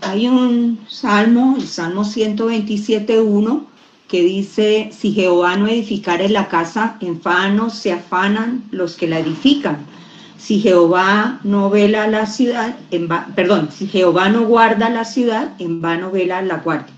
Hay un salmo, el Salmo 127:1, que dice: si Jehová no edificare la casa, en vano se afanan los que la edifican. Si Jehová no vela la ciudad, si Jehová no guarda la ciudad, en vano vela la guardia.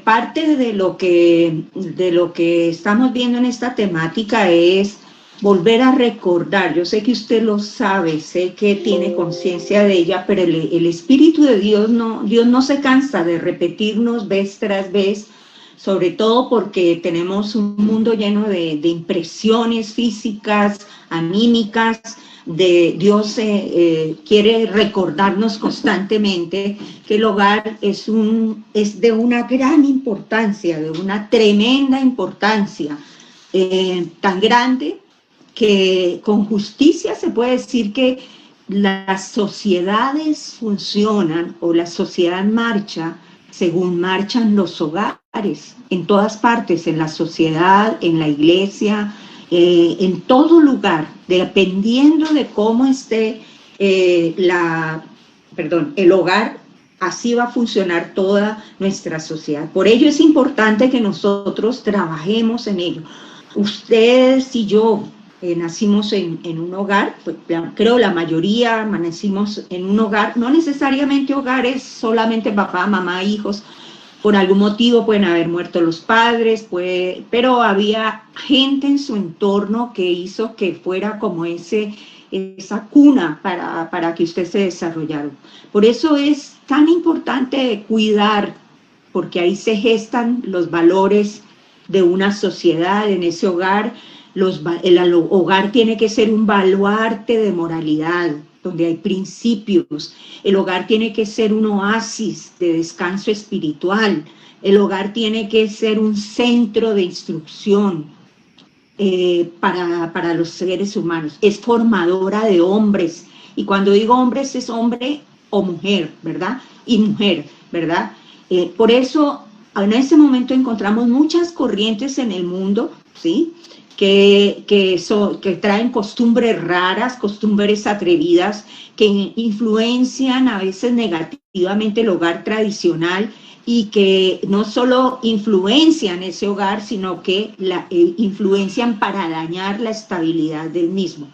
Parte de lo que estamos viendo en esta temática es volver a recordar. Yo sé que usted lo sabe, sé que tiene conciencia de ella, pero el Espíritu de Dios no se cansa de repetirnos vez tras vez, sobre todo porque tenemos un mundo lleno de impresiones físicas, anímicas. Dios quiere recordarnos constantemente que el hogar es de una gran importancia, de una tremenda importancia, tan grande que con justicia se puede decir que las sociedades funcionan o la sociedad marcha según marchan los hogares, en todas partes, en la sociedad, en la iglesia, en todo lugar, dependiendo de cómo esté el hogar, así va a funcionar toda nuestra sociedad. Por ello es importante que nosotros trabajemos en ello. Ustedes y yo nacimos en un hogar, pues creo la mayoría nacimos en un hogar, no necesariamente hogares solamente papá, mamá, hijos. Por algún motivo pueden haber muerto los padres, pero había gente en su entorno que hizo que fuera como esa cuna para que usted se desarrollara. Por eso es tan importante cuidar, porque ahí se gestan los valores de una sociedad. En ese hogar, el hogar tiene que ser un baluarte de moralidad, donde hay principios. El hogar tiene que ser un oasis de descanso espiritual. El hogar tiene que ser un centro de instrucción para los seres humanos. Es formadora de hombres. Y cuando digo hombres, es hombre o mujer, ¿verdad? Y mujer, ¿verdad? Por eso, en ese momento encontramos muchas corrientes en el mundo, ¿sí?, que traen costumbres raras, costumbres atrevidas, que influencian a veces negativamente el hogar tradicional y que no solo influencian ese hogar, sino que influencian para dañar la estabilidad del mismo.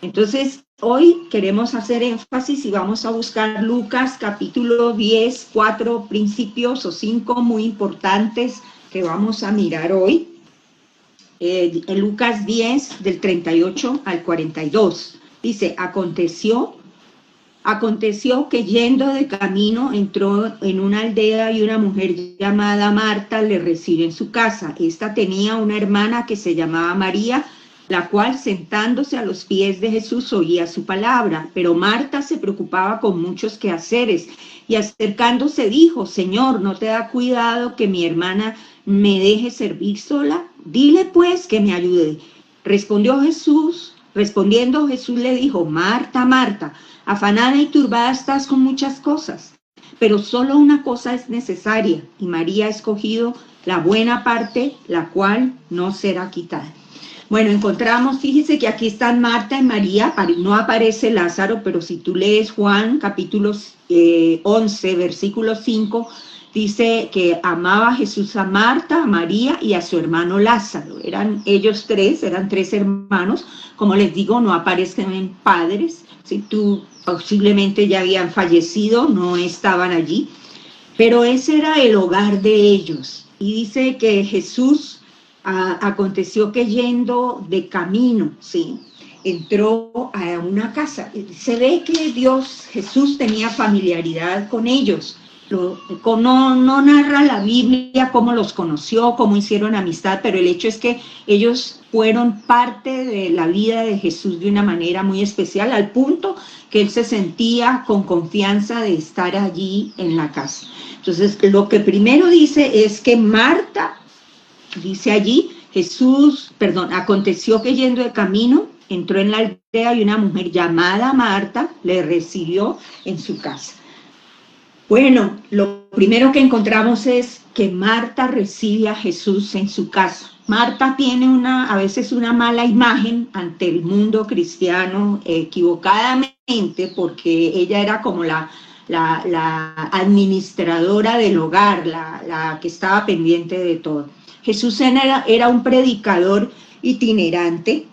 Entonces, hoy queremos hacer énfasis y vamos a buscar Lucas capítulo 10, 4 principios o 5 muy importantes que vamos a mirar hoy. En Lucas 10, del 38 al 42, dice: aconteció que yendo de camino entró en una aldea y una mujer llamada Marta le recibió en su casa. Esta tenía una hermana que se llamaba María, la cual sentándose a los pies de Jesús oía su palabra. Pero Marta se preocupaba con muchos quehaceres y acercándose dijo: Señor, ¿no te da cuidado que mi hermana me deje servir sola? Dile pues que me ayude. Respondiendo Jesús le dijo: Marta, Marta, afanada y turbada estás con muchas cosas, pero solo una cosa es necesaria, y María ha escogido la buena parte, la cual no será quitada. Bueno, encontramos, fíjese que aquí están Marta y María, no aparece Lázaro, pero si tú lees Juan capítulo 11, versículo 5, dice que amaba Jesús a Marta, a María y a su hermano Lázaro. Eran ellos tres, eran tres hermanos. Como les digo, no aparecen padres. Si tú posiblemente ya habían fallecido, no estaban allí. Pero ese era el hogar de ellos. Y dice que Jesús aconteció que yendo de camino, ¿sí?, entró a una casa. Se ve que Jesús tenía familiaridad con ellos. No narra la Biblia cómo los conoció, cómo hicieron amistad, pero el hecho es que ellos fueron parte de la vida de Jesús de una manera muy especial, al punto que él se sentía con confianza de estar allí en la casa. Entonces, lo que primero dice es que Marta, dice allí, aconteció que yendo de camino, entró en la aldea y una mujer llamada Marta le recibió en su casa. Bueno, lo primero que encontramos es que Marta recibe a Jesús en su casa. Marta tiene a veces una mala imagen ante el mundo cristiano, equivocadamente, porque ella era como la la administradora del hogar, la que estaba pendiente de todo. Jesús era un predicador itinerante.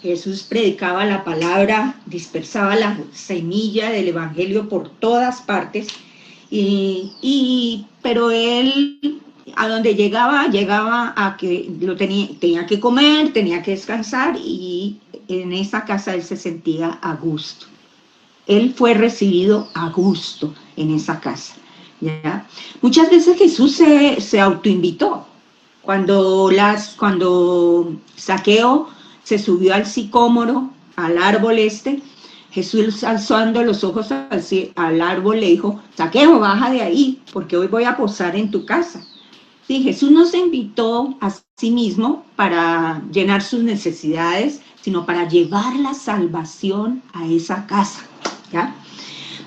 Jesús predicaba la palabra, dispersaba la semilla del evangelio por todas partes, pero él a donde llegaba a que tenía que comer, tenía que descansar, y en esa casa él se sentía a gusto. Él fue recibido a gusto en esa casa, ¿ya? Muchas veces Jesús se autoinvitó. Cuando Zaqueo se subió al sicómoro, al árbol Jesús, alzando los ojos al árbol, le dijo: Zaqueo, baja de ahí, porque hoy voy a posar en tu casa. Sí, Jesús no se invitó a sí mismo para llenar sus necesidades, sino para llevar la salvación a esa casa, ¿ya?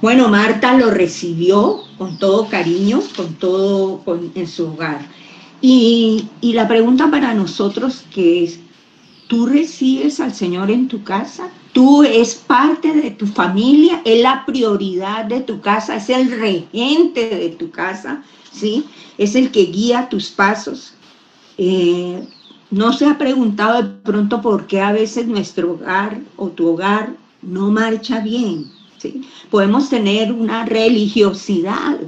Bueno, Marta lo recibió con todo cariño, en su hogar. Y la pregunta para nosotros que es: ¿tú recibes al Señor en tu casa? ¿Tú es parte de tu familia? ¿Es la prioridad de tu casa? ¿Es el regente de tu casa? ¿Sí? ¿Es el que guía tus pasos? ¿No se ha preguntado de pronto por qué a veces nuestro hogar o tu hogar no marcha bien? ¿Sí? Podemos tener una religiosidad,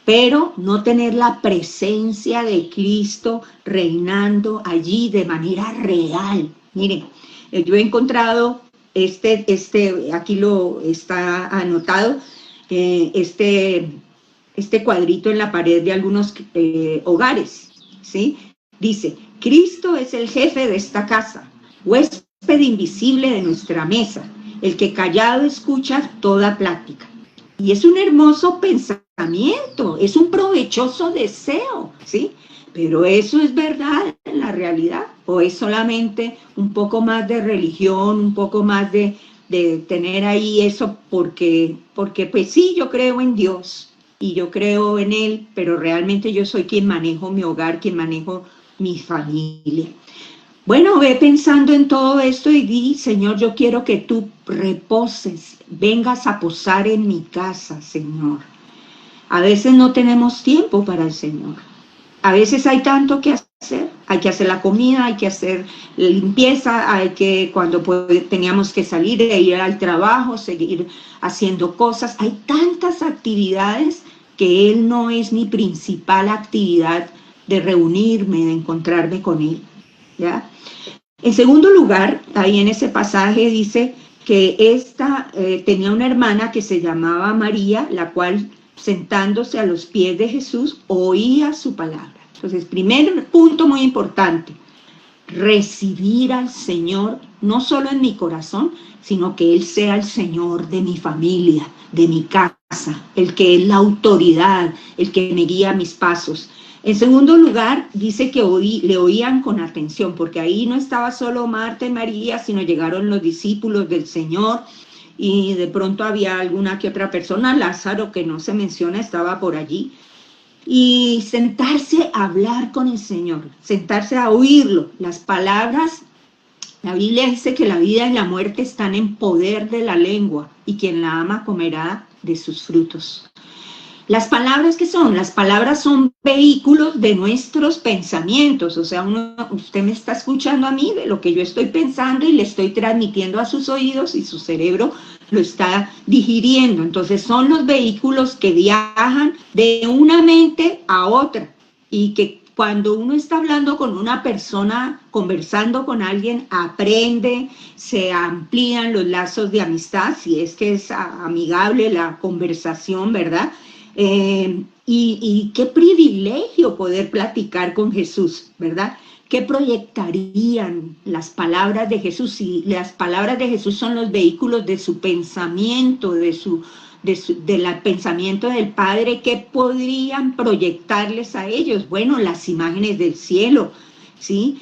pero no tener la presencia de Cristo reinando allí de manera real. Miren, yo he encontrado aquí lo está anotado, este cuadrito en la pared de algunos hogares, ¿sí? Dice: Cristo es el jefe de esta casa, huésped invisible de nuestra mesa, el que callado escucha toda plática. Y es un hermoso pensamiento, es un provechoso deseo, ¿sí? Pero ¿eso es verdad en la realidad? ¿O es solamente un poco más de religión, un poco más de tener ahí eso porque pues sí, yo creo en Dios y yo creo en Él, pero realmente yo soy quien manejo mi hogar, quien manejo mi familia? Bueno, ve pensando en todo esto y di: Señor, yo quiero que tú reposes, vengas a posar en mi casa, Señor. A veces no tenemos tiempo para el Señor. A veces hay tanto que hacer. Hay que hacer la comida, hay que hacer la limpieza, cuando teníamos que salir e ir al trabajo, seguir haciendo cosas. Hay tantas actividades que Él no es mi principal actividad de reunirme, de encontrarme con Él, ¿ya? En segundo lugar, ahí en ese pasaje dice que esta tenía una hermana que se llamaba María, la cual, sentándose a los pies de Jesús, oía su palabra. Entonces, primer punto muy importante: recibir al Señor no solo en mi corazón, sino que Él sea el Señor de mi familia, de mi casa, el que es la autoridad, el que me guía mis pasos. En segundo lugar, dice que le oían con atención, porque ahí no estaba solo Marta y María, sino llegaron los discípulos del Señor, y de pronto había alguna que otra persona. Lázaro, que no se menciona, estaba por allí. Y sentarse a hablar con el Señor, sentarse a oírlo. Las palabras, la Biblia dice que la vida y la muerte están en poder de la lengua, y quien la ama comerá de sus frutos. Las palabras, ¿qué son? Las palabras son vehículos de nuestros pensamientos. O sea, usted me está escuchando a mí de lo que yo estoy pensando y le estoy transmitiendo a sus oídos, y su cerebro lo está digiriendo. Entonces son los vehículos que viajan de una mente a otra, y que cuando uno está hablando con una persona, conversando con alguien, aprende, se amplían los lazos de amistad, si es que es amigable la conversación, ¿verdad? Y qué privilegio poder platicar con Jesús, ¿verdad? ¿Qué proyectarían las palabras de Jesús? Si las palabras de Jesús son los vehículos de su pensamiento, del pensamiento del Padre, ¿qué podrían proyectarles a ellos? Bueno, las imágenes del cielo, ¿sí?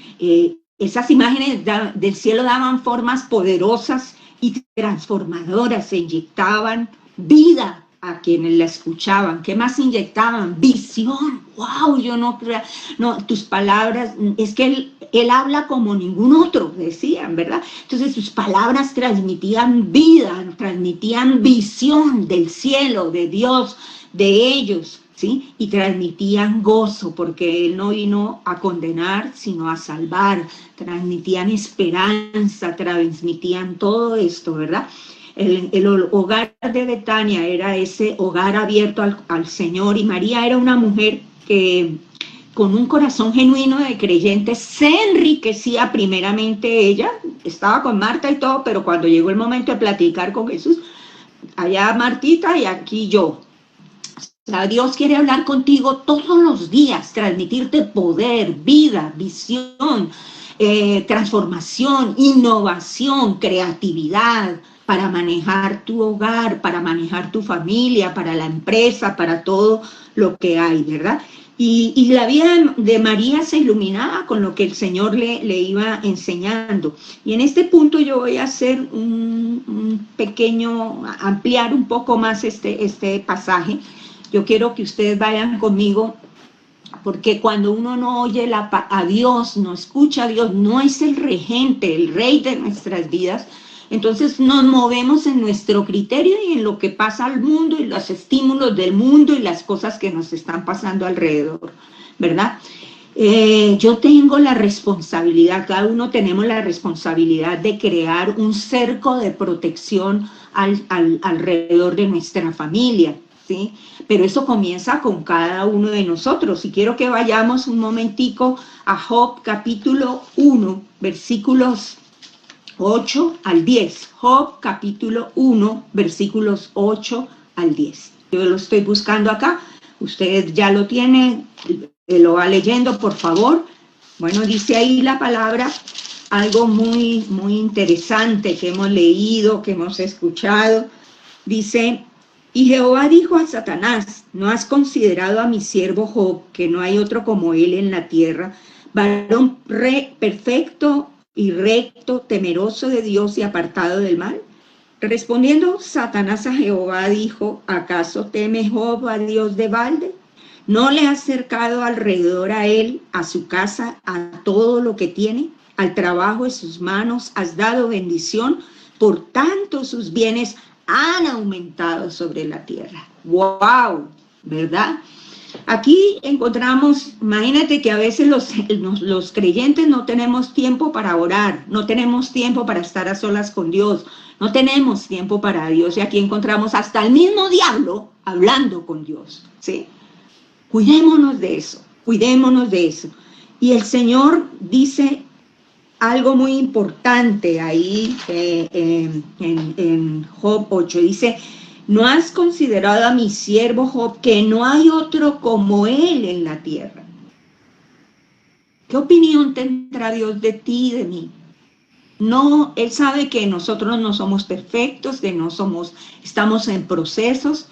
Esas imágenes del cielo daban formas poderosas y transformadoras, se inyectaban vida a quienes la escuchaban. ¿Qué más inyectaban? Visión. ¡Wow! Yo no creo, no, tus palabras, es que él habla como ningún otro, decían, ¿verdad? Entonces sus palabras transmitían vida, transmitían visión del cielo, de Dios, de ellos, ¿sí? Y transmitían gozo, porque él no vino a condenar, sino a salvar. Transmitían esperanza, transmitían todo esto, ¿verdad? El hogar de Betania era ese hogar abierto al Señor, y María era una mujer que con un corazón genuino de creyente se enriquecía primeramente ella, estaba con Marta y todo, pero cuando llegó el momento de platicar con Jesús, allá Martita y aquí yo. O sea, Dios quiere hablar contigo todos los días, transmitirte poder, vida, visión, transformación, innovación, creatividad, para manejar tu hogar, para manejar tu familia, para la empresa, para todo lo que hay, ¿verdad? Y la vida de María se iluminaba con lo que el Señor le iba enseñando. Y en este punto yo voy a hacer un pequeño, ampliar un poco más este pasaje. Yo quiero que ustedes vayan conmigo, porque cuando uno no oye a Dios, no escucha a Dios, no es el regente, el rey de nuestras vidas, entonces nos movemos en nuestro criterio y en lo que pasa al mundo y los estímulos del mundo y las cosas que nos están pasando alrededor, ¿verdad? Yo tengo la responsabilidad, cada uno tenemos la responsabilidad de crear un cerco de protección alrededor de nuestra familia, ¿sí? Pero eso comienza con cada uno de nosotros. Y quiero que vayamos un momentico a Job capítulo 1, versículos 8 al 10. Job capítulo 1, versículos 8 al 10. Yo lo estoy buscando acá. Ustedes ya lo tienen, lo va leyendo, por favor. Bueno, dice ahí la palabra algo muy, muy interesante que hemos leído, que hemos escuchado. Dice: y Jehová dijo a Satanás: ¿no has considerado a mi siervo Job, que no hay otro como él en la tierra, varón perfecto y recto, temeroso de Dios y apartado del mal? Respondiendo Satanás a Jehová, dijo: ¿acaso teme Job a Dios de balde? ¿No le has cercado alrededor a él, a su casa, a todo lo que tiene? Al trabajo de sus manos has dado bendición, por tanto sus bienes han aumentado sobre la tierra. ¡Wow! ¿Verdad? Aquí encontramos, imagínate que a veces los creyentes no tenemos tiempo para orar, no tenemos tiempo para estar a solas con Dios, no tenemos tiempo para Dios, y aquí encontramos hasta el mismo diablo hablando con Dios, ¿sí? Cuidémonos de eso, cuidémonos de eso. Y el Señor dice algo muy importante ahí en Job 8, dice: ¿no has considerado a mi siervo Job, que no hay otro como él en la tierra? ¿Qué opinión tendrá Dios de ti y de mí? No, Él sabe que nosotros no somos perfectos, que no somos, estamos en procesos,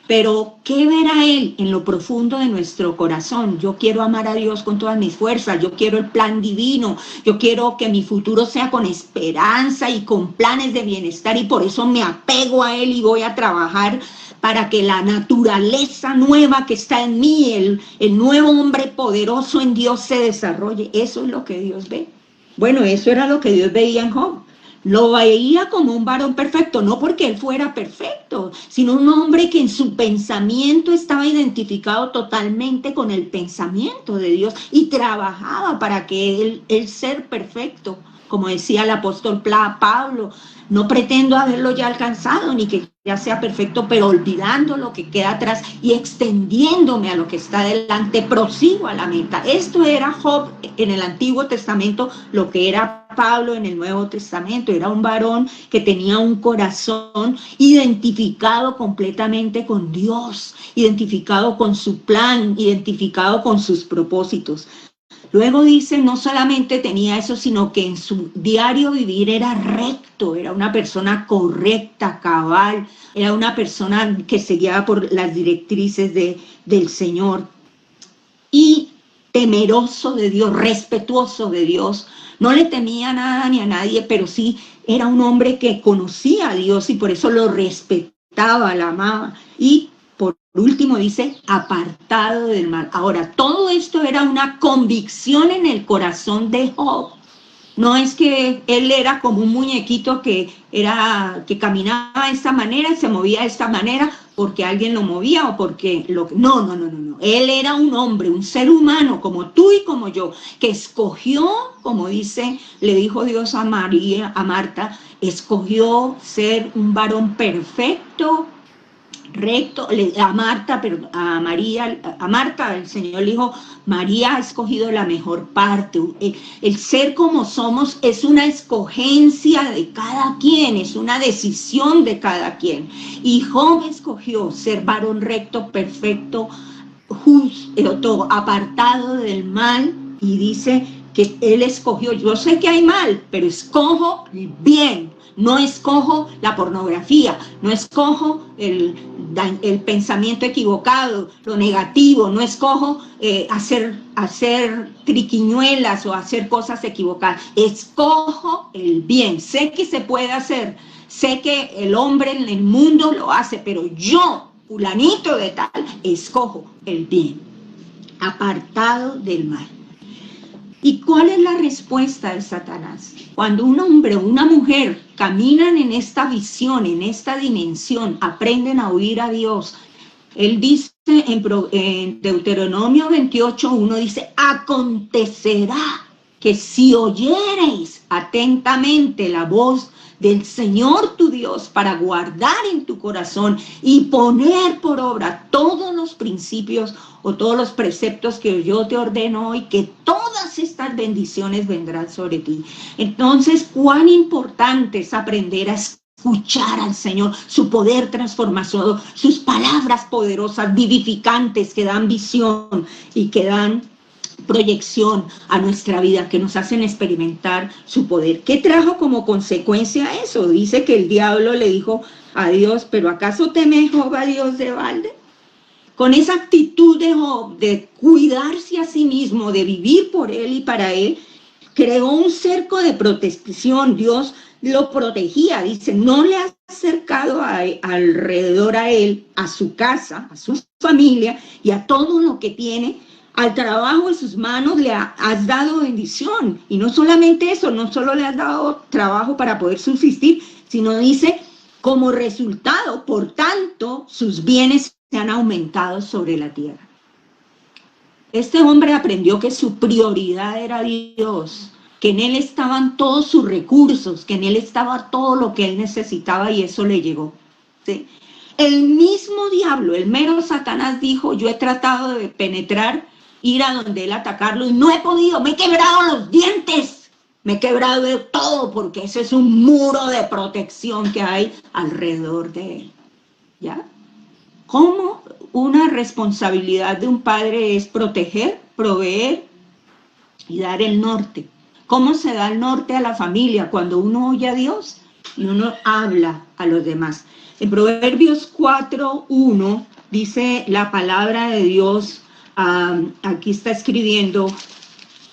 pero ¿qué verá Él en lo profundo de nuestro corazón? Yo quiero amar a Dios con todas mis fuerzas, yo quiero el plan divino, yo quiero que mi futuro sea con esperanza y con planes de bienestar, y por eso me apego a Él y voy a trabajar para que la naturaleza nueva que está en mí, el nuevo hombre poderoso en Dios, se desarrolle. Eso es lo que Dios ve. Bueno, eso era lo que Dios veía en Job. Lo veía como un varón perfecto, no porque él fuera perfecto, sino un hombre que en su pensamiento estaba identificado totalmente con el pensamiento de Dios y trabajaba para que él ser perfecto. Como decía el apóstol Pablo: no pretendo haberlo ya alcanzado, ni que ya sea perfecto, pero olvidando lo que queda atrás y extendiéndome a lo que está delante, prosigo a la meta. Esto era Job en el Antiguo Testamento, lo que era Pablo en el Nuevo Testamento. Era un varón que tenía un corazón identificado completamente con Dios, identificado con su plan, identificado con sus propósitos. Luego dice, no solamente tenía eso, sino que en su diario vivir era recto, era una persona correcta, cabal, era una persona que se guiaba por las directrices del Señor, y temeroso de Dios, respetuoso de Dios. No le temía nada ni a nadie, pero sí era un hombre que conocía a Dios y por eso lo respetaba respetaba, la amaba. Y por último dice, apartado del mal. Ahora, todo esto era una convicción en el corazón de Job. No es que él era como un muñequito que caminaba de esta manera y se movía de esta manera porque alguien lo movía o porque lo... No. Él era un hombre, un ser humano como tú y como yo, que escogió, como dice, le dijo Dios a María, a Marta, escogió ser un varón perfecto, recto, a Marta, pero a María, a Marta, el Señor le dijo, María ha escogido la mejor parte. El ser como somos es una escogencia de cada quien, es una decisión de cada quien. Y Job escogió ser varón recto, perfecto, justo, apartado del mal, y dice que él escogió, yo sé que hay mal, pero escojo bien. No escojo la pornografía, no escojo el pensamiento equivocado, lo negativo, no escojo hacer triquiñuelas o hacer cosas equivocadas. Escojo el bien. Sé que se puede hacer, sé que el hombre en el mundo lo hace, pero yo, fulanito de tal, escojo el bien, apartado del mal. ¿Y cuál es la respuesta de Satanás? Cuando un hombre o una mujer caminan en esta visión, en esta dimensión, aprenden a oír a Dios. Él dice en Deuteronomio 28:1, dice, acontecerá que si oyereis atentamente la voz del Señor tu Dios para guardar en tu corazón y poner por obra todos los principios o todos los preceptos que yo te ordeno hoy, que todas estas bendiciones vendrán sobre ti. Entonces, cuán importante es aprender a escuchar al Señor, su poder transformador, sus palabras poderosas, vivificantes, que dan visión y que dan proyección a nuestra vida, que nos hacen experimentar su poder. ¿Qué trajo como consecuencia eso? Dice que el diablo le dijo a Dios, ¿pero acaso teme Job a Dios de balde? Con esa actitud de Job, de cuidarse a sí mismo, de vivir por él y para él, creó un cerco de protección. Dios lo protegía, dice, no le ha acercado alrededor a él, a su casa, a su familia y a todo lo que tiene. Al trabajo de sus manos le has dado bendición. Y no solamente eso, no solo le has dado trabajo para poder subsistir, sino dice, como resultado, por tanto, sus bienes se han aumentado sobre la tierra. Este hombre aprendió que su prioridad era Dios, que en él estaban todos sus recursos, que en él estaba todo lo que él necesitaba y eso le llegó. ¿Sí? El mismo diablo, el mero Satanás dijo, yo he tratado de penetrar, ir a donde él atacarlo y no he podido, me he quebrado los dientes, me he quebrado de todo porque ese es un muro de protección que hay alrededor de él. ¿Ya? ¿Cómo una responsabilidad de un padre es proteger, proveer y dar el norte? ¿Cómo se da el norte a la familia? Cuando uno oye a Dios y uno habla a los demás. En Proverbios 4:1 dice la palabra de Dios, aquí está escribiendo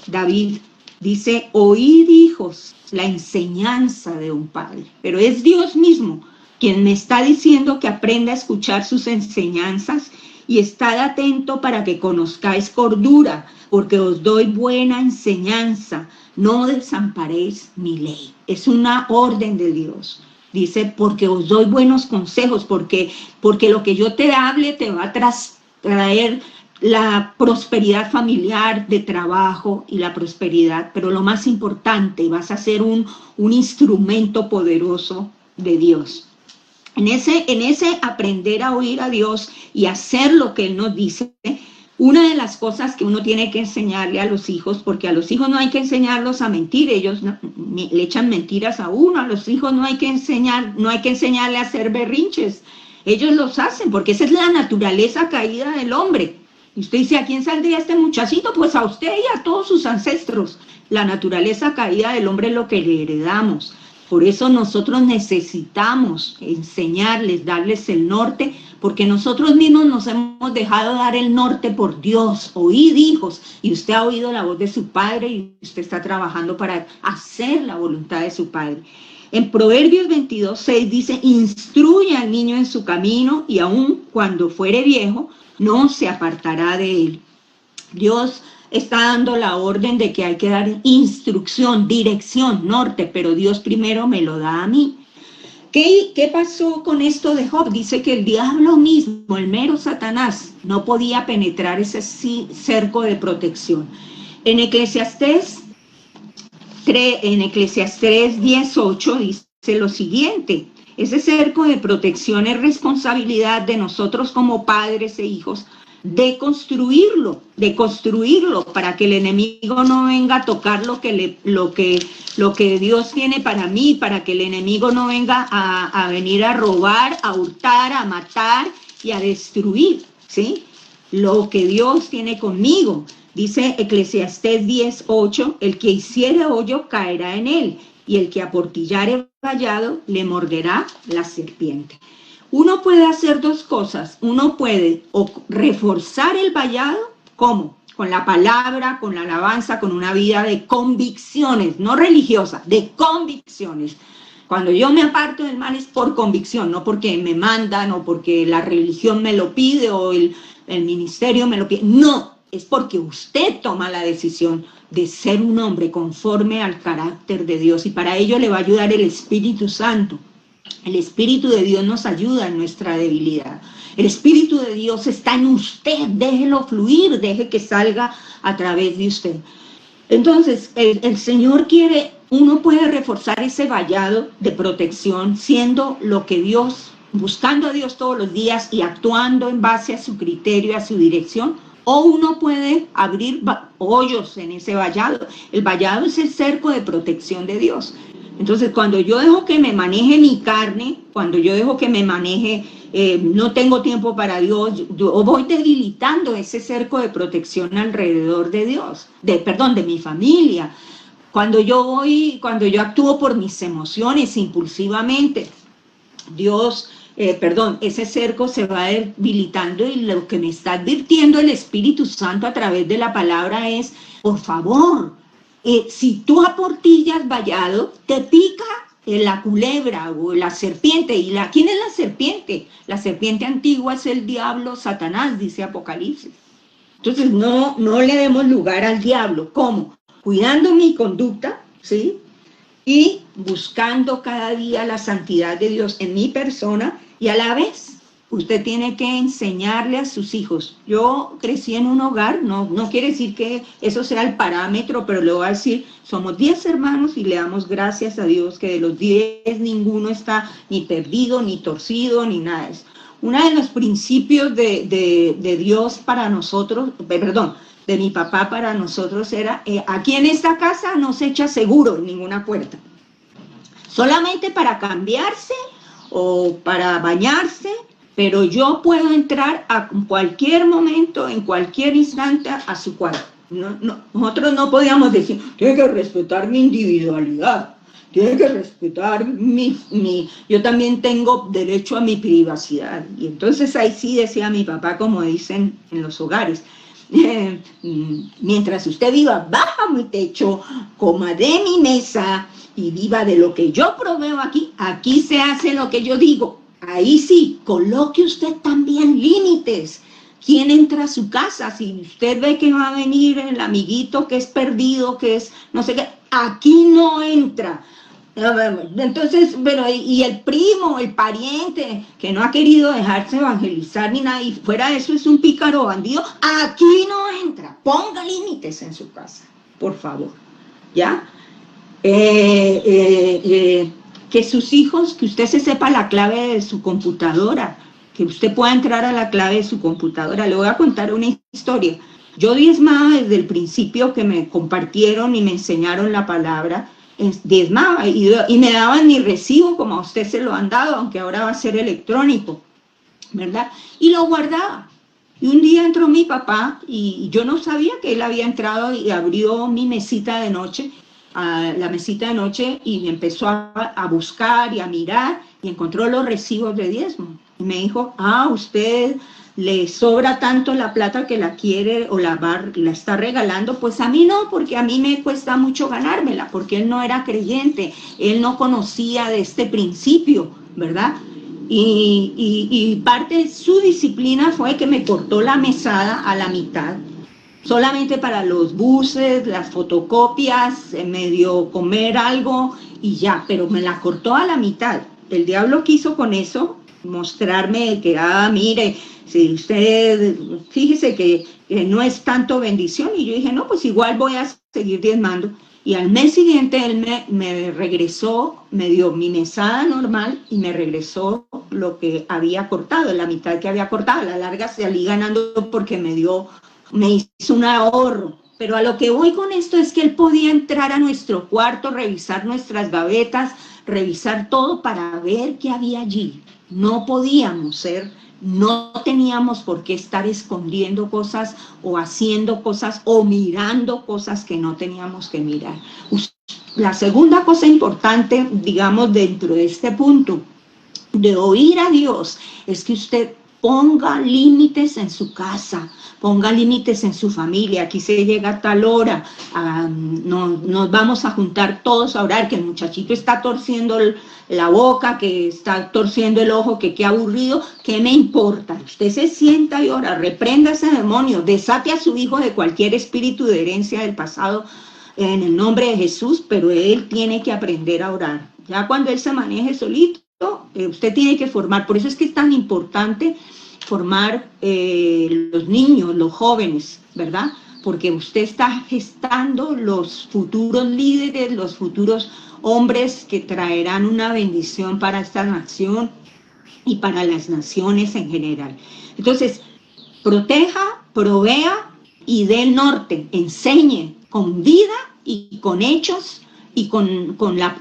David, dice, oíd hijos la enseñanza de un padre, pero es Dios mismo quien me está diciendo que aprenda a escuchar sus enseñanzas y estad atento para que conozcáis cordura, porque os doy buena enseñanza, no desamparéis mi ley. Es una orden de Dios. Dice, porque os doy buenos consejos, porque lo que yo te hable te va a traer la prosperidad familiar, de trabajo y la prosperidad, pero lo más importante, vas a ser un instrumento poderoso de Dios. En ese aprender a oír a Dios y hacer lo que Él nos dice, una de las cosas que uno tiene que enseñarle a los hijos, porque a los hijos no hay que enseñarlos a mentir, ellos le echan mentiras a uno, a los hijos no hay que enseñarle a hacer berrinches, ellos los hacen, porque esa es la naturaleza caída del hombre. Y usted dice, ¿a quién saldría este muchachito? Pues a usted y a todos sus ancestros. La naturaleza caída del hombre es lo que le heredamos. Por eso nosotros necesitamos enseñarles, darles el norte, porque nosotros mismos nos hemos dejado dar el norte por Dios. Oíd, hijos, y usted ha oído la voz de su padre y usted está trabajando para hacer la voluntad de su padre. En Proverbios 22:6 dice, instruye al niño en su camino y aun cuando fuere viejo, no se apartará de él. Dios está dando la orden de que hay que dar instrucción, dirección, norte, pero Dios primero me lo da a mí. ¿Qué pasó con esto de Job? Dice que el diablo mismo, el mero Satanás, no podía penetrar ese cerco de protección. En Eclesiastés 10:8 dice lo siguiente: ese cerco de protección es responsabilidad de nosotros como padres e hijos de construirlo para que el enemigo no venga a tocar lo que Dios tiene para mí, para que el enemigo no venga a venir a robar, a hurtar, a matar y a destruir, ¿sí? Lo que Dios tiene conmigo. Dice Eclesiastés 10:8, el que hiciere hoyo caerá en él, y el que aportillare vallado le morderá la serpiente. Uno puede hacer dos cosas. Uno puede o reforzar el vallado, ¿cómo? Con la palabra, con la alabanza, con una vida de convicciones, no religiosa, de convicciones. Cuando yo me aparto del mal es por convicción, no porque me mandan o porque la religión me lo pide o el ministerio me lo pide. No, es porque usted toma la decisión de ser un hombre conforme al carácter de Dios, y para ello le va a ayudar el Espíritu Santo. El Espíritu de Dios nos ayuda en nuestra debilidad. El Espíritu de Dios está en usted, déjelo fluir, deje que salga a través de usted. Entonces, el Señor quiere, uno puede reforzar ese vallado de protección siendo lo que Dios, buscando a Dios todos los días y actuando en base a su criterio y a su dirección, o uno puede abrir hoyos en ese vallado. El vallado es el cerco de protección de Dios. Entonces, cuando yo dejo que me maneje mi carne, cuando yo dejo que me maneje, no tengo tiempo para Dios, yo voy debilitando ese cerco de protección alrededor de Dios, de mi familia. Cuando yo actúo por mis emociones impulsivamente, ese cerco se va debilitando, y lo que me está advirtiendo el Espíritu Santo a través de la palabra es, por favor, si tú aportillas vallado, te pica la culebra o la serpiente. ¿Quién es la serpiente? La serpiente antigua es el diablo, Satanás, dice Apocalipsis. Entonces no le demos lugar al diablo. ¿Cómo? Cuidando mi conducta, ¿sí? Y buscando cada día la santidad de Dios en mi persona, y a la vez usted tiene que enseñarle a sus hijos. Yo crecí en un hogar, no quiere decir que eso sea el parámetro, pero le voy a decir, somos 10 hermanos y le damos gracias a Dios que de los 10 ninguno está ni perdido, ni torcido, ni nada de eso. Uno de los principios de Dios para nosotros, de mi papá para nosotros era, aquí en esta casa no se echa seguro en ninguna puerta. Solamente para cambiarse o para bañarse, pero yo puedo entrar a cualquier momento, en cualquier instante, a su cuarto. Nosotros no podíamos decir, tiene que respetar mi individualidad, tiene que respetar yo también tengo derecho a mi privacidad. Y entonces ahí sí decía mi papá, como dicen en los hogares, mientras usted viva bajo mi techo, coma de mi mesa y viva de lo que yo proveo aquí se hace lo que yo digo. Ahí sí, coloque usted también límites. ¿Quién entra a su casa? Si usted ve que va a venir el amiguito que es perdido, que es no sé qué, aquí no entra. Entonces, pero y el primo, el pariente, que no ha querido dejarse evangelizar ni nada, y fuera de eso es un pícaro bandido, aquí no entra. Ponga límites en su casa, por favor, ¿ya? Que sus hijos, que usted se sepa la clave de su computadora, que usted pueda entrar a la clave de su computadora. Le voy a contar una historia. Yo diezmaba desde el principio que me compartieron y me enseñaron la palabra, diezmaba y me daban mi recibo como a usted se lo han dado, aunque ahora va a ser electrónico, ¿verdad? Y lo guardaba. Y un día entró mi papá y yo no sabía que él había entrado y abrió mi mesita de noche, la mesita de noche, y empezó a buscar y a mirar y encontró los recibos de diezmo. Y me dijo, usted le sobra tanto la plata que la quiere o la está regalando, pues a mí no, porque a mí me cuesta mucho ganármela, porque él no era creyente, él no conocía de este principio, ¿verdad? Y parte de su disciplina fue que me cortó la mesada a la mitad, solamente para los buses, las fotocopias, medio comer algo y ya, pero me la cortó a la mitad. El diablo quiso con eso mostrarme que, mire, si usted, fíjese que no es tanto bendición, y yo dije, no, pues igual voy a seguir diezmando. Y al mes siguiente él me regresó, me dio mi mesada normal y me regresó lo que había cortado, la mitad que había cortado. A la larga salí ganando porque me hizo un ahorro. Pero a lo que voy con esto es que él podía entrar a nuestro cuarto, revisar nuestras gavetas, revisar todo para ver qué había allí. No podíamos no teníamos por qué estar escondiendo cosas o haciendo cosas o mirando cosas que no teníamos que mirar. La segunda cosa importante, digamos, dentro de este punto de oír a Dios, es que usted ponga límites en su casa, ponga límites en su familia. Aquí se llega a tal hora, nos vamos a juntar todos a orar, que el muchachito está torciendo la boca, que está torciendo el ojo, que qué aburrido, ¿qué me importa? Usted se sienta y ora, reprenda ese demonio, desate a su hijo de cualquier espíritu de herencia del pasado en el nombre de Jesús, pero él tiene que aprender a orar. Ya cuando él se maneje solito, usted tiene que formar. Por eso es que es tan importante formar los niños, los jóvenes, ¿verdad? Porque usted está gestando los futuros líderes, los futuros hombres que traerán una bendición para esta nación y para las naciones en general. Entonces, proteja, provea y dé el norte, enseñe con vida y con hechos y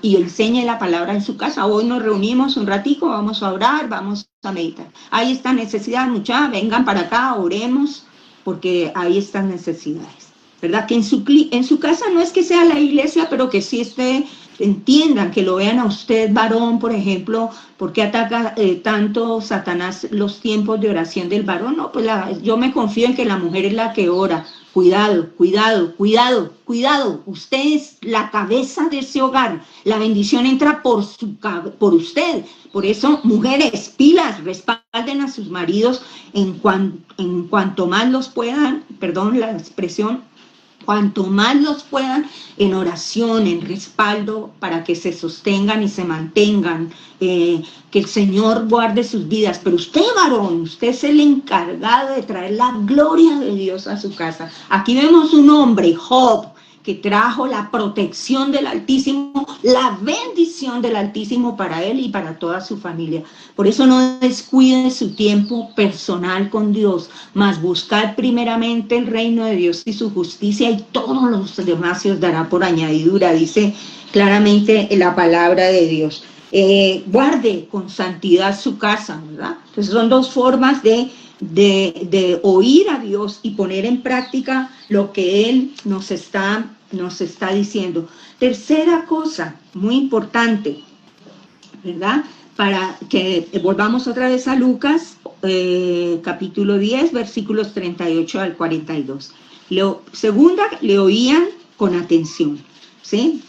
y enseñe la palabra en su casa. Hoy nos reunimos un ratico, vamos a orar, vamos a meditar. Hay esta necesidad, muchachos, vengan para acá, oremos, porque hay estas necesidades, ¿verdad? Que en su casa no es que sea la iglesia, pero que sí entiendan, que lo vean a usted, varón, por ejemplo. ¿Por qué ataca tanto Satanás los tiempos de oración del varón? No, pues yo me confío en que la mujer es la que ora. Cuidado, cuidado, cuidado, cuidado. Usted es la cabeza de ese hogar. La bendición entra por usted. Por eso, mujeres, pilas, respalden a sus maridos en cuanto más los puedan, perdón la expresión, cuanto más los puedan, en oración, en respaldo, para que se sostengan y se mantengan, que el Señor guarde sus vidas. Pero usted, varón, usted es el encargado de traer la gloria de Dios a su casa. Aquí vemos un hombre, Job, que trajo la protección del Altísimo, la bendición del Altísimo para él y para toda su familia. Por eso no descuide su tiempo personal con Dios, mas buscar primeramente el reino de Dios y su justicia, y todos los demás se os dará por añadidura, dice claramente la palabra de Dios. Guarde con santidad su casa, ¿verdad? Entonces son dos formas de oír a Dios y poner en práctica lo que Él nos está diciendo. Tercera cosa, muy importante, ¿verdad? Para que volvamos otra vez a Lucas, capítulo 10, versículos 38 al 42. Segunda, le oían con atención, ¿sí?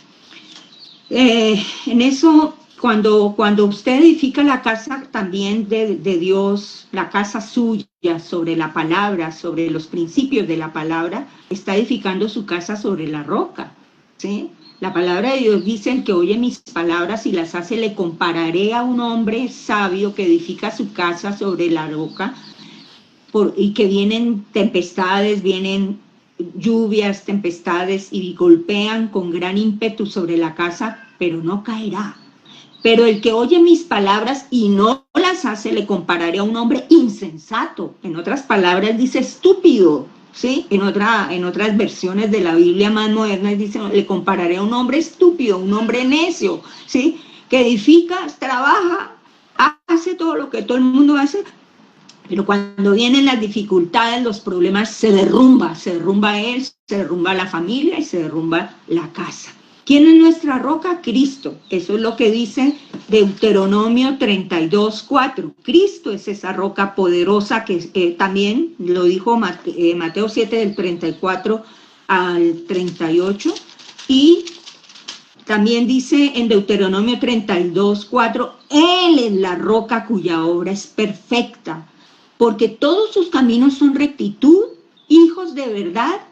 En eso, cuando usted edifica la casa también de Dios, la casa suya, sobre la palabra, sobre los principios de la palabra, está edificando su casa sobre la roca, ¿sí? La palabra de Dios dice: el que oye mis palabras y las hace, le compararé a un hombre sabio que edifica su casa sobre la roca, y que vienen tempestades, vienen lluvias, tempestades, y golpean con gran ímpetu sobre la casa, pero no caerá. Pero el que oye mis palabras y no las hace, le compararé a un hombre insensato. En otras palabras dice estúpido, ¿sí? En otras versiones de la Biblia más modernas dice: le compararé a un hombre estúpido, un hombre necio, ¿sí? Que edifica, trabaja, hace todo lo que todo el mundo hace, pero cuando vienen las dificultades, los problemas, se derrumba él, se derrumba la familia y se derrumba la casa. ¿Quién es nuestra roca? Cristo. Eso es lo que dice Deuteronomio 32:4. Cristo es esa roca poderosa que también lo dijo Mateo 7 del 34 al 38. Y también dice en Deuteronomio 32:4, Él es la roca cuya obra es perfecta, porque todos sus caminos son rectitud, hijos de verdad,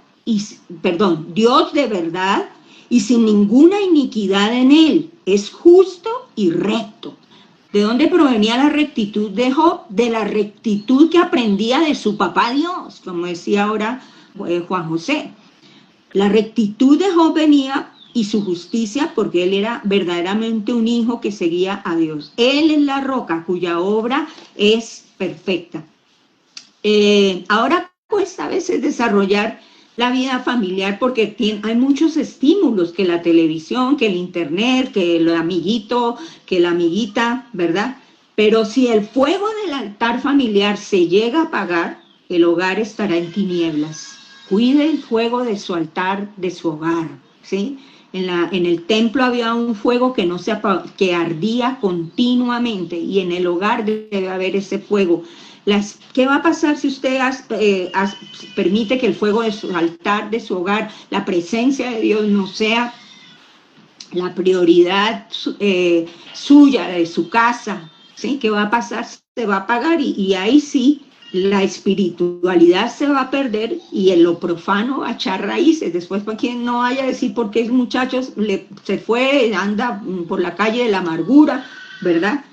Dios de verdad, y sin ninguna iniquidad en él, es justo y recto. ¿De dónde provenía la rectitud de Job? De la rectitud que aprendía de su papá Dios, como decía ahora Juan José. La rectitud de Job venía y su justicia porque él era verdaderamente un hijo que seguía a Dios. Él es la roca cuya obra es perfecta. Ahora cuesta a veces desarrollar la vida familiar porque hay muchos estímulos, que la televisión, que el internet, que el amiguito, que la amiguita, ¿verdad? Pero si el fuego del altar familiar se llega a apagar, el hogar estará en tinieblas. Cuide el fuego de su altar, de su hogar, ¿sí? En el templo había un fuego que no se apagaba, que ardía continuamente, y en el hogar debe haber ese fuego. ¿Qué va a pasar si usted permite que el fuego de su altar, de su hogar, la presencia de Dios no sea la prioridad suya, de su casa? ¿Sí? ¿Qué va a pasar? Se va a apagar y ahí sí la espiritualidad se va a perder y en lo profano va a echar raíces. Después, para quien no vaya a decir por qué el muchacho se fue, anda por la calle de la amargura, ¿verdad?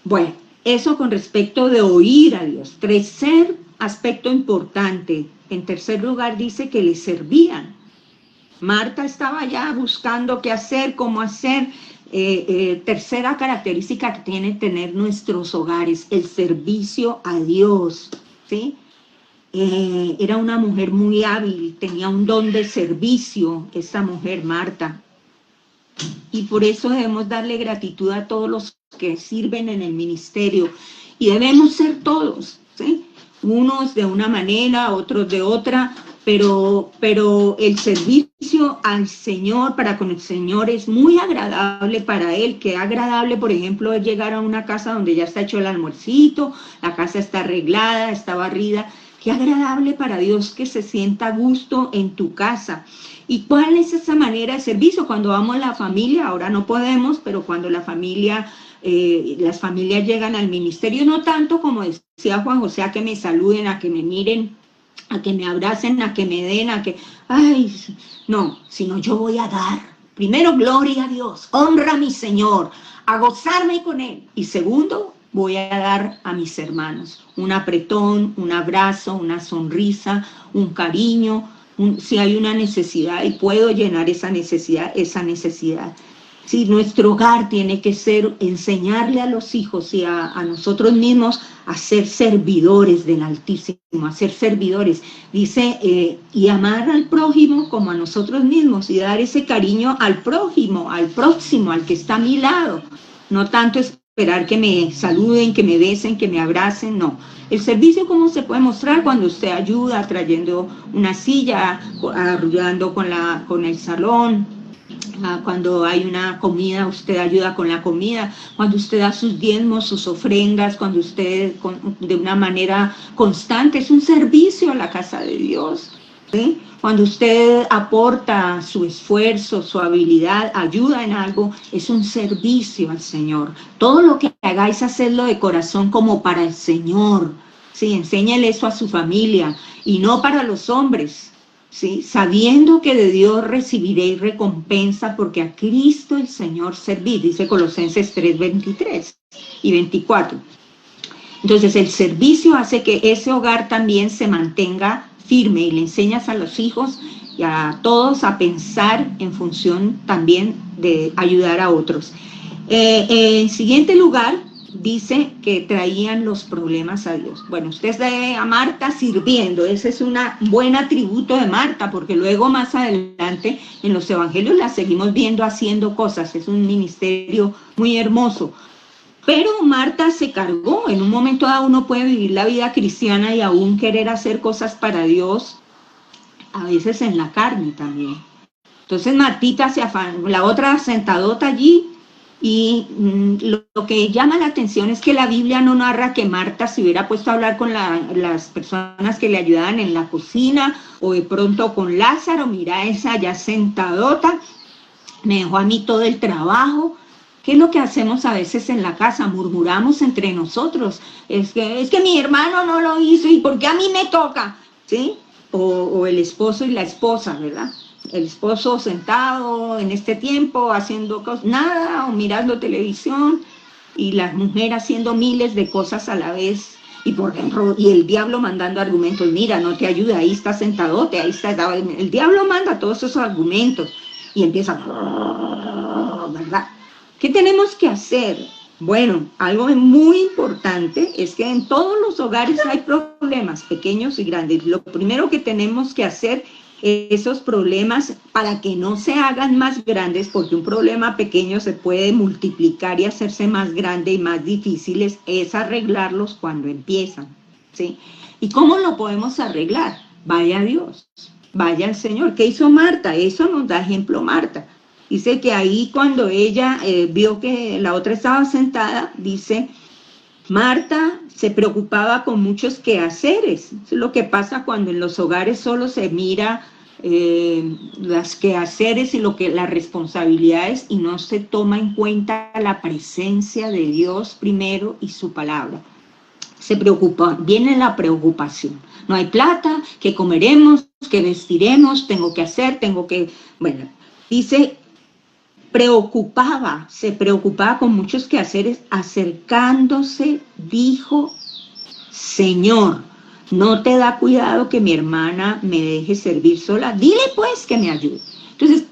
Bueno, eso con respecto de oír a Dios. Tercer aspecto importante. En tercer lugar dice que le servían. Marta estaba ya buscando qué hacer, cómo hacer. Tercera característica que tiene tener nuestros hogares, el servicio a Dios, ¿sí? Era una mujer muy hábil, tenía un don de servicio, esa mujer Marta. Y por eso debemos darle gratitud a todos los que sirven en el ministerio. Y debemos ser todos, ¿sí? Unos de una manera, otros de otra, pero el servicio al Señor, para con el Señor, es muy agradable para Él. Qué agradable, por ejemplo, es llegar a una casa donde ya está hecho el almuercito, la casa está arreglada, está barrida. Qué agradable para Dios que se sienta a gusto en tu casa. ¿Y cuál es esa manera de servicio? Cuando vamos a la familia, ahora no podemos, pero cuando las familias llegan al ministerio, no tanto como decía Juan José, a que me saluden, a que me miren, a que me abracen, a que me den, no, sino yo voy a dar. Primero, gloria a Dios, honra a mi Señor, a gozarme con Él. Y segundo, voy a dar a mis hermanos un apretón, un abrazo, una sonrisa, un cariño, si hay una necesidad y puedo llenar esa necesidad. Sí, nuestro hogar tiene que ser enseñarle a los hijos y a nosotros mismos a ser servidores del Altísimo, a ser servidores. Dice, y amar al prójimo como a nosotros mismos y dar ese cariño al prójimo, al próximo, al que está a mi lado. No tanto esperar que me saluden, que me besen, que me abracen, no. El servicio, ¿cómo se puede mostrar? Cuando usted ayuda trayendo una silla, ayudando con el salón. Cuando hay una comida, usted ayuda con la comida. Cuando usted da sus diezmos, sus ofrendas, cuando usted de una manera constante, es un servicio a la casa de Dios, ¿sí? Cuando usted aporta su esfuerzo, su habilidad, ayuda en algo, es un servicio al Señor. Todo lo que hagáis, hacedlo de corazón como para el Señor, ¿sí? Enséñele eso a su familia y no para los hombres, ¿sí? Sabiendo que de Dios recibiréis recompensa, porque a Cristo el Señor servid, dice Colosenses 3:23 y 24. Entonces el servicio hace que ese hogar también se mantenga firme y le enseñas a los hijos y a todos a pensar en función también de ayudar a otros. En siguiente lugar, dice que traían los problemas a Dios. Bueno, usted ve a Marta sirviendo, ese es un buen atributo de Marta, porque luego más adelante en los evangelios la seguimos viendo haciendo cosas, es un ministerio muy hermoso. Pero Marta se cargó. En un momento dado uno puede vivir la vida cristiana y aún querer hacer cosas para Dios, a veces en la carne también. Entonces Martita se afanó, la otra sentadota allí, y lo que llama la atención es que la Biblia no narra que Marta se hubiera puesto a hablar con las personas que le ayudaban en la cocina, o de pronto con Lázaro. Mira, esa ya sentadota, me dejó a mí todo el trabajo. ¿Qué es lo que hacemos a veces en la casa? Murmuramos entre nosotros. Es que mi hermano no lo hizo, ¿y por qué a mí me toca? ¿Sí? O el esposo y la esposa, ¿verdad? El esposo sentado en este tiempo haciendo cosas, nada, o mirando televisión, y la mujer haciendo miles de cosas a la vez, y el diablo mandando argumentos. Mira, no te ayuda, ahí está sentadote, ahí está, el diablo manda todos esos argumentos, y empieza, ¿verdad? ¿Qué tenemos que hacer? Bueno, algo muy importante es que en todos los hogares hay problemas pequeños y grandes. Lo primero que tenemos que hacer es esos problemas, para que no se hagan más grandes, porque un problema pequeño se puede multiplicar y hacerse más grande y más difíciles, es arreglarlos cuando empiezan, ¿sí? ¿Y cómo lo podemos arreglar? Vaya a Dios, vaya al Señor. ¿Qué hizo Marta? Eso nos da ejemplo Marta. Dice que ahí cuando ella vio que la otra estaba sentada, dice, Marta se preocupaba con muchos quehaceres. Eso es lo que pasa cuando en los hogares solo se mira las quehaceres y las responsabilidades, y no se toma en cuenta la presencia de Dios primero y su palabra. Se preocupa, viene la preocupación. No hay plata, ¿qué comeremos? ¿Qué vestiremos? Bueno, dice, se preocupaba con muchos quehaceres, acercándose, dijo, Señor, ¿no te da cuidado que mi hermana me deje servir sola? Dile pues que me ayude. Entonces,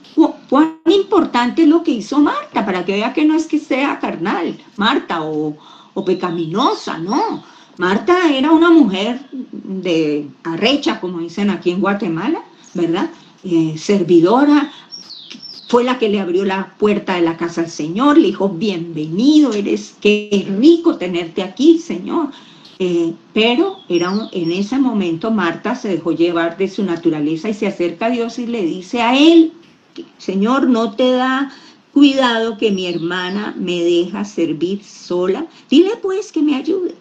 cuán importante es lo que hizo Marta, para que vea que no es que sea carnal, Marta, o pecaminosa, no. Marta era una mujer de arrecha, como dicen aquí en Guatemala, ¿verdad? Servidora. Fue la que le abrió la puerta de la casa al Señor, le dijo, bienvenido, qué rico tenerte aquí, Señor. Pero en ese momento Marta se dejó llevar de su naturaleza y se acerca a Dios y le dice a él, Señor, ¿no te da cuidado que mi hermana me deja servir sola? Dile pues que me ayude.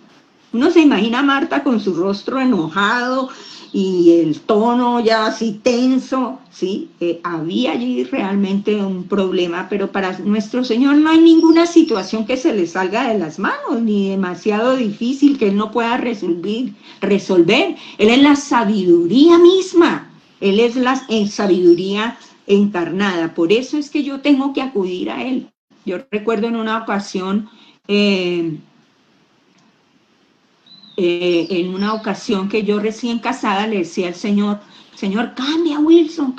Uno se imagina a Marta con su rostro enojado y el tono ya así tenso, ¿sí? Había allí realmente un problema, pero para nuestro Señor no hay ninguna situación que se le salga de las manos, ni demasiado difícil que Él no pueda resolver. Él es la sabiduría misma, Él es la sabiduría encarnada. Por eso es que yo tengo que acudir a Él. Yo recuerdo en una ocasión, que yo recién casada le decía al Señor, cambia a Wilson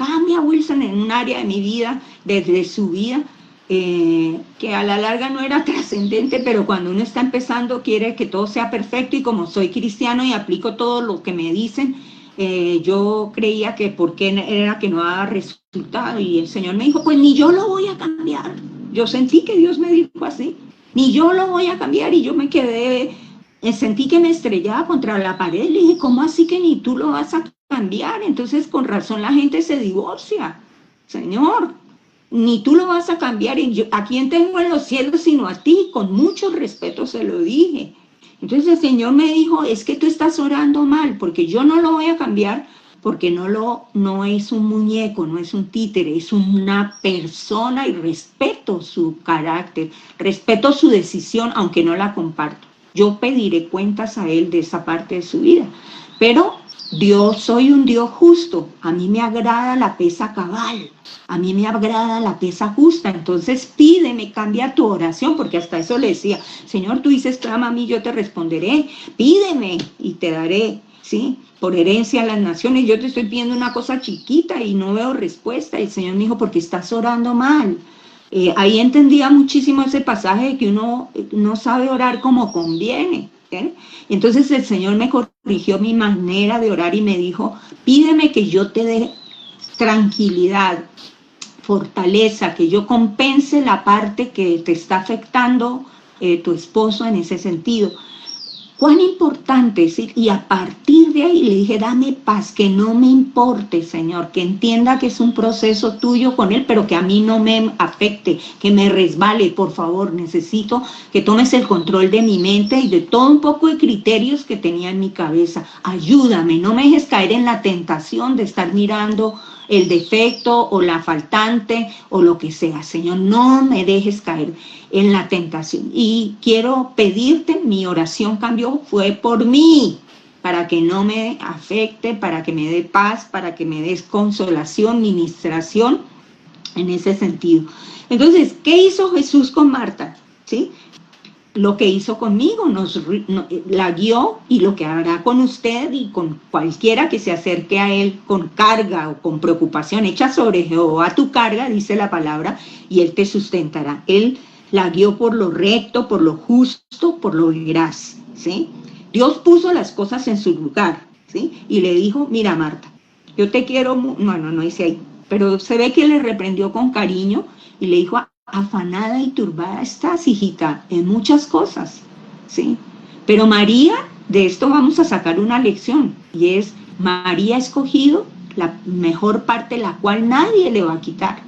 en un área de mi vida, desde su vida, que a la larga no era trascendente, pero cuando uno está empezando quiere que todo sea perfecto, y como soy cristiano y aplico todo lo que me dicen, yo creía que por qué era que no daba resultado, y el Señor me dijo, pues ni yo lo voy a cambiar. Yo sentí que Dios me dijo así, ni yo lo voy a cambiar, y yo me quedé... Sentí que me estrellaba contra la pared. Le dije, ¿cómo así que ni tú lo vas a cambiar? Entonces, con razón la gente se divorcia. Señor, ni tú lo vas a cambiar. Y yo, ¿a quién tengo en los cielos sino a ti? Con mucho respeto se lo dije. Entonces el Señor me dijo, es que tú estás orando mal, porque yo no lo voy a cambiar, porque no es un muñeco, no es un títere, es una persona, y respeto su carácter, respeto su decisión, aunque no la comparto. Yo pediré cuentas a Él de esa parte de su vida. Pero Dios, soy un Dios justo. A mí me agrada la pesa cabal. A mí me agrada la pesa justa. Entonces pídeme, cambia tu oración, porque hasta eso le decía, Señor, tú dices, clama a mí, yo te responderé. Pídeme y te daré, ¿sí? Por herencia a las naciones. Yo te estoy pidiendo una cosa chiquita y no veo respuesta. Y el Señor me dijo, porque estás orando mal. Ahí entendía muchísimo ese pasaje de que uno no sabe orar como conviene. Entonces el Señor me corrigió mi manera de orar y me dijo, pídeme que yo te dé tranquilidad, fortaleza, que yo compense la parte que te está afectando tu esposo en ese sentido. cuán importante, ¿sí? Y a partir de ahí le dije, dame paz, que no me importe, Señor, que entienda que es un proceso tuyo con Él, pero que a mí no me afecte, que me resbale, por favor, necesito que tomes el control de mi mente y de todo un poco de criterios que tenía en mi cabeza. Ayúdame, no me dejes caer en la tentación de estar mirando el defecto o la faltante o lo que sea. Señor, no me dejes caer en la tentación. Y quiero pedirte, mi oración cambió, fue por mí, para que no me afecte, para que me dé paz, para que me des consolación, ministración en ese sentido. Entonces, ¿qué hizo Jesús con Marta? ¿Sí? Lo que hizo conmigo, la guió, y lo que hará con usted y con cualquiera que se acerque a Él con carga o con preocupación. Echa sobre Jehová tu carga, dice la palabra, y Él te sustentará. Él la guió por lo recto, por lo justo, por lo veraz, ¿sí? Dios puso las cosas en su lugar, ¿sí? Y le dijo, mira, Marta, yo te quiero, no dice ahí, pero se ve que le reprendió con cariño y le dijo, afanada y turbada estás, hijita, en muchas cosas, ¿sí? Pero María, de esto vamos a sacar una lección, y es, María ha escogido la mejor parte, la cual nadie le va a quitar,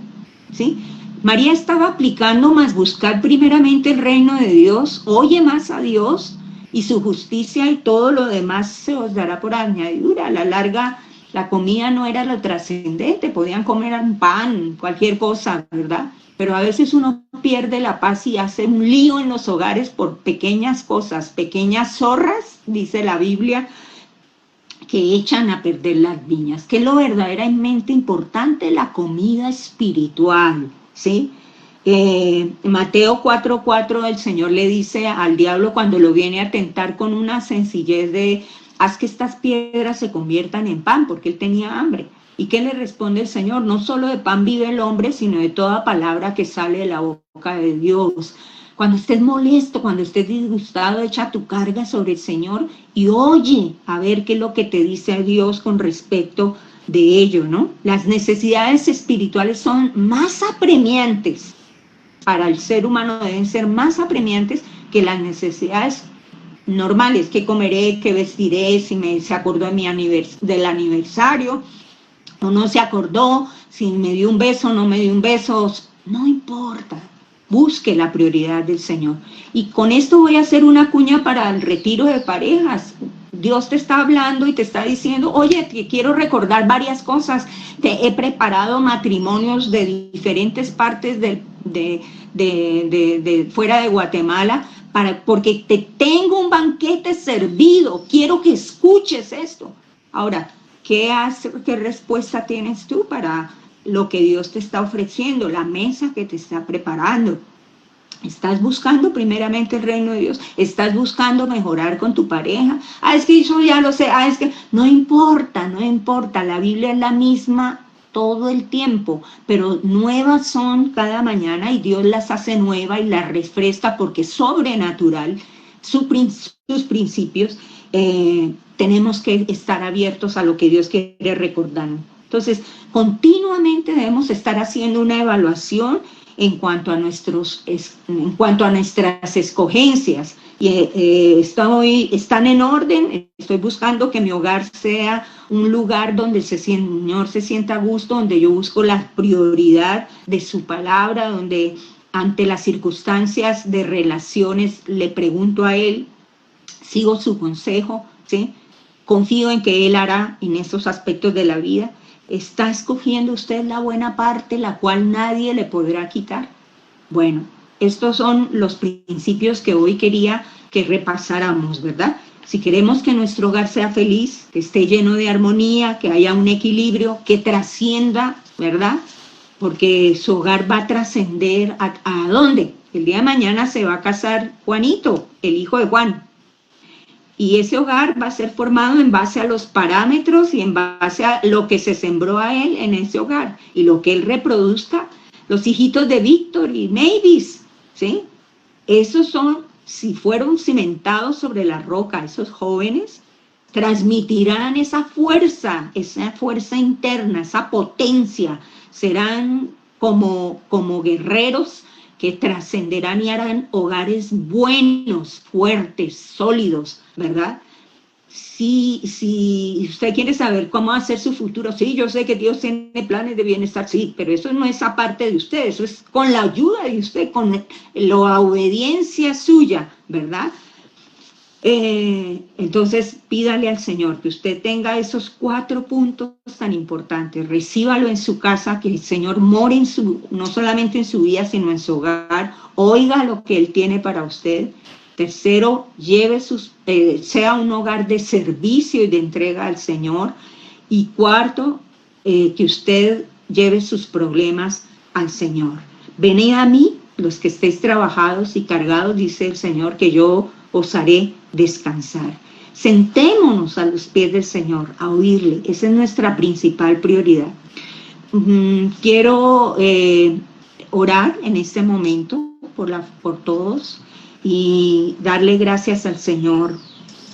¿sí? María estaba aplicando más buscar primeramente el reino de Dios, oye más a Dios y su justicia, y todo lo demás se os dará por añadidura. A la larga, la comida no era lo trascendente, podían comer un pan, cualquier cosa, ¿verdad? Pero a veces uno pierde la paz y hace un lío en los hogares por pequeñas cosas, pequeñas zorras, dice la Biblia, que echan a perder las viñas. Que es lo verdaderamente importante, la comida espiritual, ¿sí? Mateo 4:4, el Señor le dice al diablo cuando lo viene a tentar con una sencillez de, haz que estas piedras se conviertan en pan, porque él tenía hambre. ¿Y qué le responde el Señor? No solo de pan vive el hombre, sino de toda palabra que sale de la boca de Dios. Cuando estés molesto, cuando estés disgustado, echa tu carga sobre el Señor y oye a ver qué es lo que te dice Dios con respecto de ello, ¿no? Las necesidades espirituales son más apremiantes para el ser humano, deben ser más apremiantes que las necesidades normales. ¿Qué comeré? ¿Qué vestiré? Si se acordó de del aniversario o no se acordó, si me dio un beso o no me dio un beso, no importa. Busque la prioridad del Señor. Y con esto voy a hacer una cuña para el retiro de parejas. Dios te está hablando y te está diciendo, oye, te quiero recordar varias cosas. Te he preparado matrimonios de diferentes partes de fuera de Guatemala, porque te tengo un banquete servido. Quiero que escuches esto. Ahora, ¿qué respuesta tienes tú para lo que Dios te está ofreciendo, la mesa que te está preparando? ¿Estás buscando primeramente el reino de Dios? ¿Estás buscando mejorar con tu pareja? Es que yo ya lo sé. Es que no importa, no importa. La Biblia es la misma todo el tiempo, pero nuevas son cada mañana y Dios las hace nuevas y las refresca porque es sobrenatural sus principios. Tenemos que estar abiertos a lo que Dios quiere recordarnos. Entonces, continuamente debemos estar haciendo una evaluación en cuanto a nuestras escogencias. ¿Están en orden? Estoy buscando que mi hogar sea un lugar donde el Señor se sienta a gusto, donde yo busco la prioridad de su palabra, donde ante las circunstancias de relaciones le pregunto a Él, sigo su consejo, ¿sí? Confío en que Él hará en esos aspectos de la vida. ¿Está escogiendo usted la buena parte, la cual nadie le podrá quitar? Bueno, estos son los principios que hoy quería que repasáramos, ¿verdad? Si queremos que nuestro hogar sea feliz, que esté lleno de armonía, que haya un equilibrio, que trascienda, ¿verdad? Porque su hogar va a trascender ¿a dónde? El día de mañana se va a casar Juanito, el hijo de Juan. Y ese hogar va a ser formado en base a los parámetros y en base a lo que se sembró a él en ese hogar. Y lo que él reproduzca, los hijitos de Víctor y Mavis, ¿sí? Esos son, si fueron cimentados sobre la roca, esos jóvenes transmitirán esa fuerza interna, esa potencia. Serán como guerreros que trascenderán y harán hogares buenos, fuertes, sólidos, ¿verdad? Si usted quiere saber cómo va a ser su futuro, sí, yo sé que Dios tiene planes de bienestar, sí, pero eso no es aparte de usted, eso es con la ayuda de usted, con la obediencia suya, ¿verdad? Entonces pídale al Señor que usted tenga esos 4 puntos tan importantes, recíbalo en su casa, que el Señor more no solamente en su vida, sino en su hogar, oiga lo que Él tiene para usted. Tercero, sea un hogar de servicio y de entrega al Señor. Y cuarto, que usted lleve sus problemas al Señor. Venid a mí, los que estéis trabajados y cargados, dice el Señor, que yo os haré descansar. Sentémonos a los pies del Señor a oírle. Esa es nuestra principal prioridad. Quiero orar en este momento por todos y darle gracias al Señor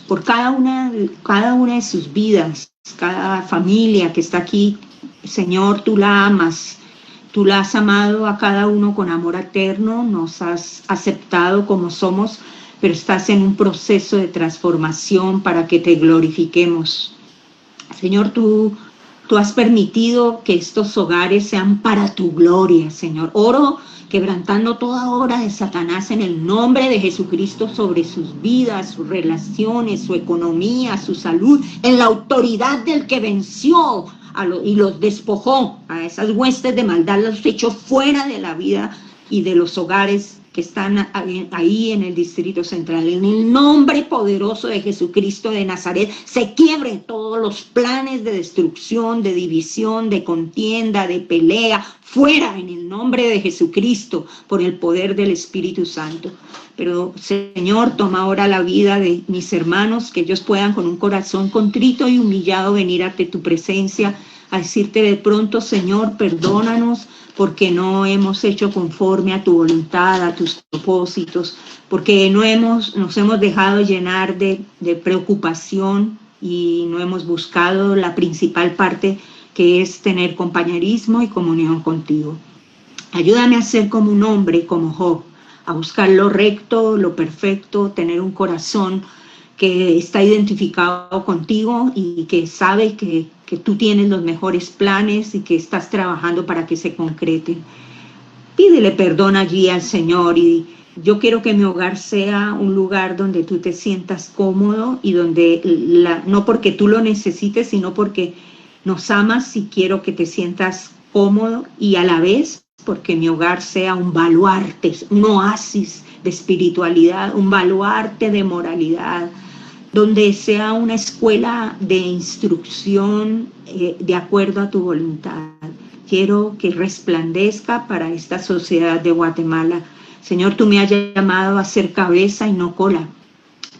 por cada una de sus vidas, cada familia que está aquí. Señor, tú la amas. Tú la has amado a cada uno con amor eterno, nos has aceptado como somos, pero estás en un proceso de transformación para que te glorifiquemos. Señor, tú has permitido que estos hogares sean para tu gloria, Señor. Oro quebrantando toda obra de Satanás en el nombre de Jesucristo sobre sus vidas, sus relaciones, su economía, su salud, en la autoridad del que venció y los despojó a esas huestes de maldad, los echó fuera de la vida y de los hogares que están ahí en el Distrito Central. En el nombre poderoso de Jesucristo de Nazaret, se quiebren todos los planes de destrucción, de división, de contienda, de pelea, fuera en el nombre de Jesucristo, por el poder del Espíritu Santo. Pero, Señor, toma ahora la vida de mis hermanos, que ellos puedan con un corazón contrito y humillado venir ante tu presencia, a decirte de pronto, Señor, perdónanos, porque no hemos hecho conforme a tu voluntad, a tus propósitos, porque nos hemos dejado llenar de preocupación y no hemos buscado la principal parte, que es tener compañerismo y comunión contigo. Ayúdame a ser como un hombre, como Job, a buscar lo recto, lo perfecto, tener un corazón que está identificado contigo y que sabe que tú tienes los mejores planes y que estás trabajando para que se concreten. Pídele perdón allí al Señor, y yo quiero que mi hogar sea un lugar donde tú te sientas cómodo y donde, no porque tú lo necesites, sino porque nos amas, y quiero que te sientas cómodo, y a la vez porque mi hogar sea un baluarte, un oasis de espiritualidad, un baluarte de moralidad, donde sea una escuela de instrucción de acuerdo a tu voluntad. Quiero que resplandezca para esta sociedad de Guatemala. Señor, tú me has llamado a ser cabeza y no cola.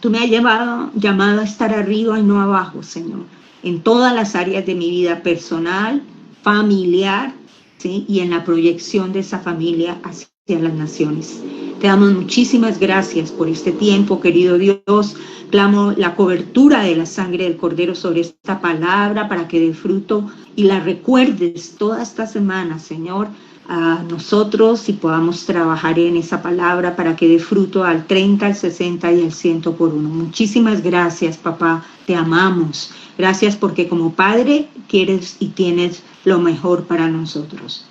Tú me has llamado a estar arriba y no abajo, Señor, en todas las áreas de mi vida personal, familiar, ¿sí? Y en la proyección de esa familia hacia las naciones. Te damos muchísimas gracias por este tiempo, querido Dios. Clamo la cobertura de la sangre del Cordero sobre esta palabra para que dé fruto y la recuerdes toda esta semana, Señor, a nosotros, y podamos trabajar en esa palabra para que dé fruto al 30, al 60 y al 100 por uno. Muchísimas gracias, papá. Te amamos. Gracias porque como Padre quieres y tienes lo mejor para nosotros.